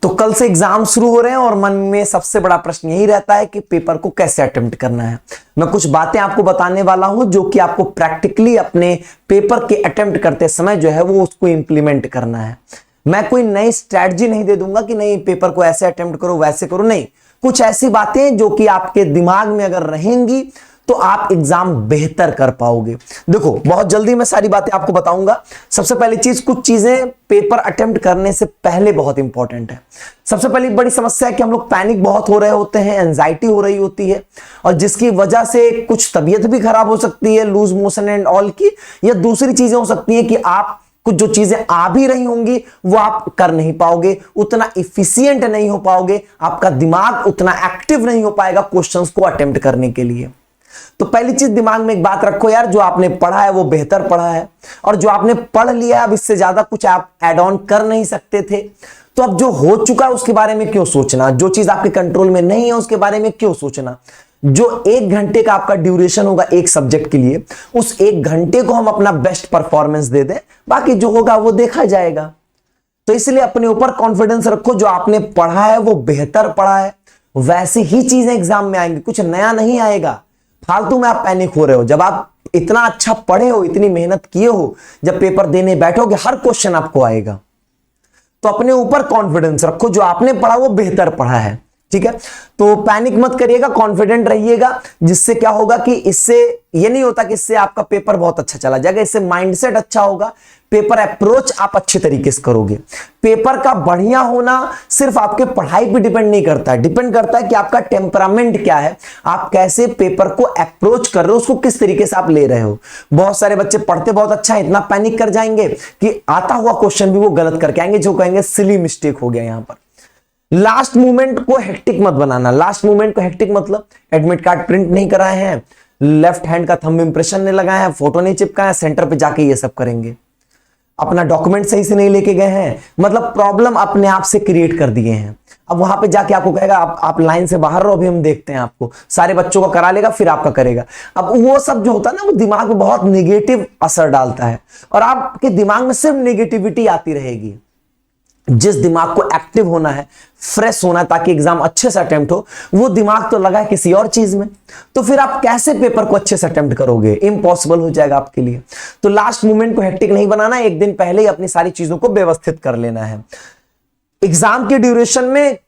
तो कल से एग्जाम शुरू हो रहे हैं और मन में सबसे बड़ा प्रश्न यही रहता है कि पेपर को कैसे अटेम्प्ट करना है। मैं कुछ बातें आपको बताने वाला हूं जो कि आपको प्रैक्टिकली अपने पेपर के अटेम्प्ट करते समय जो है वो उसको इंप्लीमेंट करना है। मैं कोई नई स्ट्रैटेजी नहीं दे दूंगा कि नहीं पेपर को ऐसे अटेम्प्ट करो वैसे करो, नहीं, कुछ ऐसी बातें जो कि आपके दिमाग में अगर रहेंगी तो आप एग्जाम बेहतर कर पाओगे। देखो बहुत जल्दी मैं सारी बातें आपको बताऊंगा। सबसे पहली चीज, कुछ चीजें पेपर अटेम्प्ट करने से पहले बहुत इंपॉर्टेंट है। सबसे पहली बड़ी समस्या है कि हम लोग पैनिक बहुत हो रहे होते हैं, एंजाइटी हो रही होती है और जिसकी वजह से कुछ तबीयत भी खराब हो सकती है, लूज मोशन एंड ऑल की, या दूसरी चीजें हो सकती है कि आप कुछ जो चीजें आ भी रही होंगी वो आप कर नहीं पाओगे, उतना इफिशियंट नहीं हो पाओगे, आपका दिमाग उतना एक्टिव नहीं हो पाएगा क्वेश्चंस को अटेम्प्ट करने के लिए। तो पहली चीज दिमाग में एक बात रखो यार, जो आपने पढ़ा है वो बेहतर पढ़ा है और जो आपने पढ़ लिया अब इससे ज्यादा कुछ आप ऐड ऑन कर नहीं सकते थे। तो अब जो हो चुका है उसके बारे में क्यों सोचना, जो चीज आपके कंट्रोल में नहीं है उसके बारे में क्यों सोचना। जो 1 घंटे का आपका ड्यूरेशन होगा एक सब्जेक्ट के लिए, उस 1 घंटे को हम अपना बेस्ट परफॉर्मेंस दे दें, बाकी जो होगा वो देखा जाएगा। तो इसलिए अपने ऊपर कॉन्फिडेंस रखो, जो आपने पढ़ा है वो बेहतर पढ़ा है, वैसी ही चीजें एग्जाम में आएंगी, कुछ नया नहीं आएगा। फालतू में आप पैनिक हो रहे हो। जब आप इतना अच्छा पढ़े हो, इतनी मेहनत किए हो, जब पेपर देने बैठोगे हर क्वेश्चन आपको आएगा। तो अपने ऊपर कॉन्फिडेंस रखो, जो आपने पढ़ा वो बेहतर पढ़ा है, ठीक है। तो पैनिक मत करिएगा, कॉन्फिडेंट रहिएगा, जिससे क्या होगा कि इससे ये नहीं होता कि इससे आपका पेपर बहुत अच्छा चला जाएगा, इससे माइंडसेट अच्छा होगा, पेपर अप्रोच आप अच्छे तरीके से करोगे। पेपर का बढ़िया होना सिर्फ आपके पढ़ाई पे डिपेंड नहीं करता है, डिपेंड करता है कि आपका टेम्परामेंट क्या है, आप कैसे पेपर को अप्रोच कर रहे हो, उसको किस तरीके से आप ले रहे हो। बहुत सारे बच्चे पढ़ते बहुत अच्छा है, इतना पैनिक कर जाएंगे कि आता हुआ क्वेश्चन भी वो गलत करके आएंगे, जो कहेंगे सिली मिस्टेक हो गया यहां पर। लास्ट मोमेंट को हेक्टिक मत बनाना। लास्ट मोमेंट को हेक्टिक मतलब एडमिट कार्ड प्रिंट नहीं कराए हैं, लेफ्ट हैंड का थंब इंप्रेशन नहीं लगाया है, फोटो नहीं चिपकाया है, सेंटर पे जाके ये सब करेंगे, अपना डॉक्यूमेंट सही से नहीं लेके गए हैं, मतलब प्रॉब्लम अपने आप से क्रिएट कर दिए हैं। अब वहां पे जाके आपको कहेगा आप लाइन से बाहर रहो, अभी हम देखते हैं आपको, सारे बच्चों का करा लेगा फिर आपका करेगा। अब वो सब जो होता है ना वो दिमाग में बहुत नेगेटिव असर डालता है और आपके दिमाग में सिर्फ नेगेटिविटी आती रहेगी। जिस दिमाग को एक्टिव होना है, फ्रेश होना है ताकि एग्जाम अच्छे से अटेम्प्ट हो, वो दिमाग तो लगा है किसी और चीज में, तो फिर आप कैसे पेपर को अच्छे से अटेम्प्ट करोगे, इम्पॉसिबल हो जाएगा आपके लिए। तो लास्ट मोमेंट को हेक्टिक नहीं बनाना, एक दिन पहले ही अपनी सारी चीजों को व्यवस्थित कर लेना है। एग्जाम के ड्यूरेशन में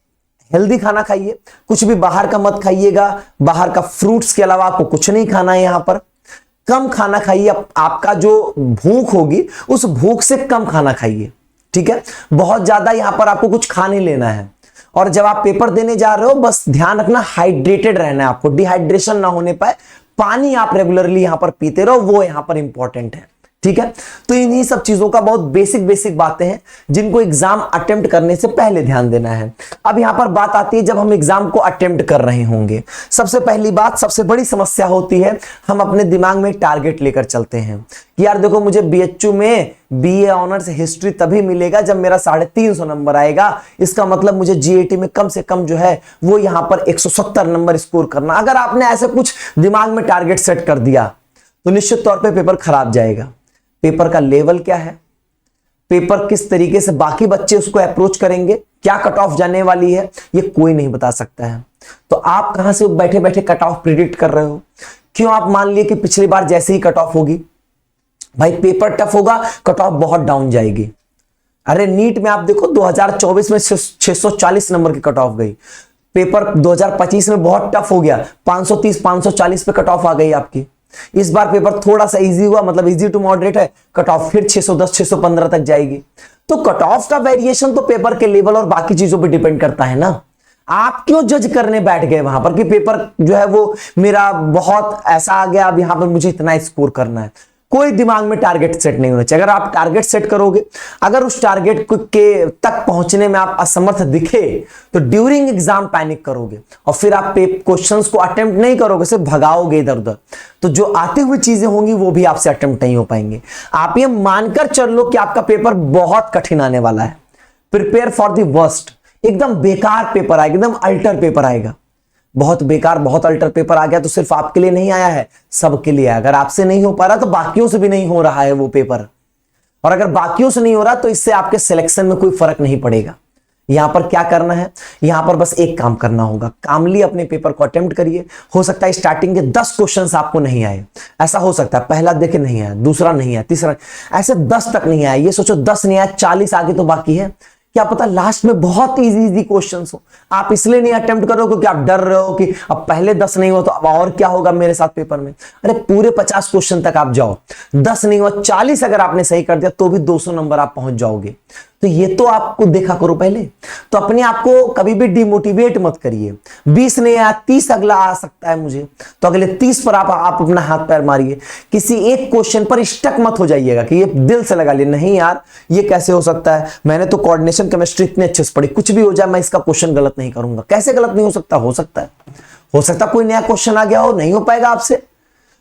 हेल्दी खाना खाइए, कुछ भी बाहर का मत खाइएगा, बाहर का फ्रूट्स के अलावा आपको कुछ नहीं खाना है। यहां पर कम खाना खाइए, आपका जो भूख होगी उस भूख से कम खाना खाइए, ठीक है। बहुत ज्यादा यहां पर आपको कुछ खा नहीं लेना है। और जब आप पेपर देने जा रहे हो बस ध्यान रखना हाइड्रेटेड रहना है, आपको डिहाइड्रेशन ना होने पाए, पानी आप रेगुलरली यहां पर पीते रहो, वो यहां पर इंपॉर्टेंट है, ठीक है। तो इन्हीं सब चीजों का बहुत बेसिक बातें हैं जिनको एग्जाम अटेम्प्ट करने से पहले ध्यान देना है। अब यहां पर बात आती है जब हम एग्जाम को अटेम्प्ट कर रहे होंगे। सबसे पहली बात, सबसे बड़ी समस्या होती है, हम अपने दिमाग में टारगेट लेकर चलते हैं कि यार देखो मुझे बीएचयू में बीए ऑनर्स हिस्ट्री तभी मिलेगा जब मेरा 350 नंबर आएगा, इसका मतलब मुझे जीएटी में कम से कम जो है वो यहां पर 170 नंबर स्कोर करना। अगर आपने ऐसे कुछ दिमाग में टारगेट सेट कर दिया तो निश्चित तौर पे पेपर खराब जाएगा। पेपर का लेवल क्या है, पेपर किस तरीके से बाकी बच्चे उसको अप्रोच करेंगे, क्या कट ऑफ जाने वाली है, ये कोई नहीं बता सकता है। तो आप कहां से बैठे बैठे कट ऑफ प्रिडिक्ट कर रहे हो? क्यों आप मान लिए कि पिछली बार जैसे ही कट ऑफ होगी, भाई पेपर टफ होगा, कट ऑफ बहुत डाउन जाएगी। अरे नीट में आप देखो 2024 में 640 नंबर की कट ऑफ गई, पेपर 2025 में बहुत टफ हो गया, 530 540 पे कट ऑफ आ गई आपकी। इस बार पेपर थोड़ा सा इजी हुआ, मतलब इजी टू मॉडरेट है, कट ऑफ फिर 610 615 तक जाएगी। तो कट ऑफ का वेरिएशन तो पेपर के लेवल और बाकी चीजों पे डिपेंड करता है ना। आप क्यों जज करने बैठ गए वहां पर कि पेपर जो है वो मेरा बहुत ऐसा आ गया, अब यहां पर मुझे इतना स्कोर करना है। कोई दिमाग में टारगेट सेट नहीं होना चाहिए। अगर आप टारगेट सेट करोगे, अगर उस टारगेट के तक पहुंचने में आप असमर्थ दिखे तो ड्यूरिंग एग्जाम पैनिक करोगे और फिर आप क्वेश्चंस को अटेम्प्ट नहीं करोगे, सिर्फ भगाओगे इधर उधर। तो जो आती हुई चीजें होंगी वो भी आपसे अटेम्प्ट नहीं हो पाएंगे। आप ये मानकर चल लो कि आपका पेपर बहुत कठिन आने वाला है, प्रिपेयर फॉर द वर्स्ट। एकदम बेकार पेपर आएगा, एकदम अल्टर पेपर आएगा, बहुत बेकार, बहुत अल्टर पेपर आ गया तो सिर्फ आपके लिए नहीं आया है, सबके लिए। अगर आपसे नहीं हो पा रहा तो बाकियों से भी नहीं हो रहा है वो पेपर, और अगर बाकियों से नहीं हो रहा तो इससे आपके सिलेक्शन में कोई फर्क नहीं पड़ेगा। यहां पर क्या करना है, यहां पर बस एक काम करना होगा, कामली अपने पेपर को अटेम्प्ट करिए। हो सकता है स्टार्टिंग के 10 क्वेश्चंस आपको नहीं आए, ऐसा हो सकता है, पहला देखे नहीं आया, दूसरा नहीं आया, तीसरा, ऐसे 10 तक नहीं आया। ये सोचो 10 नहीं आया, 40 आगे तो बाकी है। क्या पता लास्ट में बहुत इजी क्वेश्चंस हो। आप इसलिए नहीं अटेम्प्ट करो क्योंकि आप डर रहे हो कि अब पहले 10 नहीं हुआ तो अब और क्या होगा मेरे साथ पेपर में। अरे पूरे 50 क्वेश्चन तक आप जाओ, 10 नहीं हुआ, 40 अगर आपने सही कर दिया तो भी 200 नंबर आप पहुंच जाओगे। तो ये तो आपको देखा करो पहले। तो अपने आप को कभी भी डिमोटिवेट मत करिए। 20 नहीं आया, 30 अगला आ सकता है मुझे, तो अगले 30 पर आप अपना हाथ पैर मारिए। किसी एक क्वेश्चन पर स्टक मत हो जाइएगा कि ये दिल से लगा लिए, नहीं यार ये कैसे हो सकता है, मैंने तो कोऑर्डिनेशन केमिस्ट्री इतने अच्छे से पढ़ी, कुछ भी हो जाए मैं इसका क्वेश्चन गलत नहीं करूंगा। कैसे गलत नहीं हो सकता? हो सकता है, हो सकता है कोई नया क्वेश्चन आ गया हो, नहीं हो पाएगा आपसे।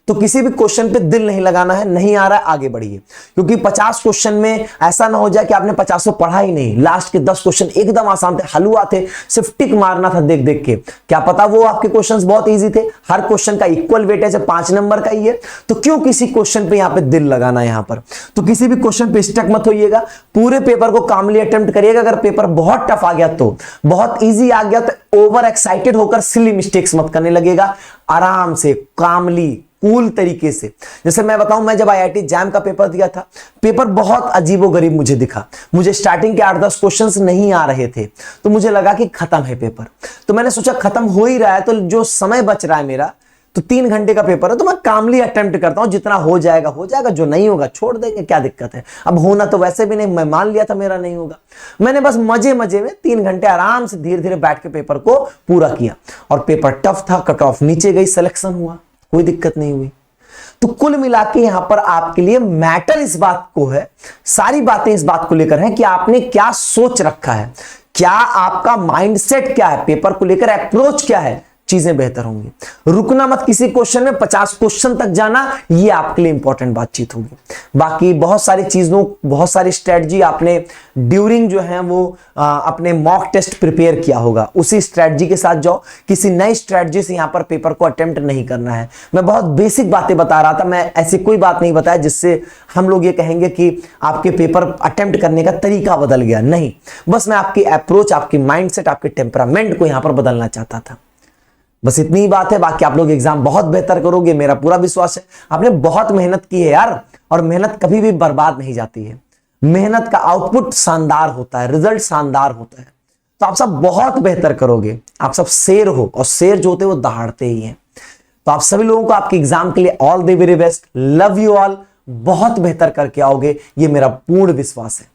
तो किसी भी क्वेश्चन पे दिल नहीं लगाना है, नहीं आ रहा है आगे बढ़िए। क्योंकि 50 क्वेश्चन में ऐसा ना हो जाए कि आपने 50 पढ़ा ही नहीं, लास्ट के 10 क्वेश्चन एकदम आसान थे, हलवा थे, सिर्फ टिक मारना था देख देख के। क्या पता वो आपके क्वेश्चंस बहुत इजी थे, हर क्वेश्चन का इक्वल वेटेज है, 5 नंबर का ही है, तो क्यों किसी क्वेश्चन पे यहां पे दिल लगाना है। यहां पर तो किसी भी क्वेश्चन पे स्टक मत होइएगा, पूरे पेपर को कामली अटेम्प्ट करिएगा। अगर पेपर बहुत टफ आ गया तो, बहुत ईजी आ गया तो ओवर एक्साइटेड होकर सिली मिस्टेक्स मत करने लगेगा। आराम से, कामली, कूल तरीके से। जैसे मैं बताऊं, मैं जब आईआईटी जैम का पेपर दिया था, पेपर बहुत अजीबोगरीब मुझे दिखा। मुझे स्टार्टिंग के 8-10 क्वेश्चंस नहीं आ रहे थे, तो मुझे लगा कि खत्म है पेपर। तो मैंने सोचा खत्म हो ही रहा है तो जो समय बच रहा है मेरा, तो 3 घंटे का पेपर है, तो मैं कामली अटेम्प्ट करता हूं, जितना हो जाएगा हो जाएगा, जो नहीं होगा छोड़ देंगे, क्या दिक्कत है। अब होना तो वैसे भी नहीं, मैं मान लिया था मेरा नहीं होगा। मैंने बस मजे मजे में 3 घंटे आराम से धीरे धीरे बैठ के पेपर को पूरा किया, और पेपर टफ था, कट ऑफ नीचे गई, सिलेक्शन हुआ, कोई दिक्कत नहीं हुई। तो कुल मिला के यहां पर आपके लिए मैटर इस बात को है, सारी बातें इस बात को लेकर हैं कि आपने क्या सोच रखा है, क्या आपका माइंडसेट क्या है, पेपर को लेकर अप्रोच क्या है, चीजें बेहतर होंगी। रुकना मत किसी क्वेश्चन में, 50 क्वेश्चन तक जाना, ये आपके लिए इंपॉर्टेंट बातचीत होगी। बाकी बहुत सारी चीजों, बहुत सारी स्ट्रेटजी आपने ड्यूरिंग जो है वो अपने मॉक टेस्ट प्रिपेयर किया होगा, उसी स्ट्रेटजी के साथ जाओ। किसी नई स्ट्रेटजी से यहां पर पेपर को अटेम्प्ट नहीं करना है। मैं बहुत बेसिक बातें बता रहा था, मैं ऐसी कोई बात नहीं बताया जिससे हम लोग ये कहेंगे कि आपके पेपर अटेम्प्ट करने का तरीका बदल गया, नहीं। बस मैं आपकी अप्रोच, आपकी माइंडसेट, आपके टेम्परामेंट को यहां पर बदलना चाहता था, बस इतनी ही बात है। बाकी आप लोग एग्जाम बहुत बेहतर करोगे, मेरा पूरा विश्वास है। आपने बहुत मेहनत की है यार, और मेहनत कभी भी बर्बाद नहीं जाती है। मेहनत का आउटपुट शानदार होता है, रिजल्ट शानदार होता है। तो आप सब बहुत बेहतर करोगे। आप सब शेर हो, और शेर जो होते हैं वो दहाड़ते ही हैं। तो आप सभी लोगों को आपके एग्जाम के लिए all the very best, love you all, बहुत बेहतर करके आओगे, ये मेरा पूर्ण विश्वास है।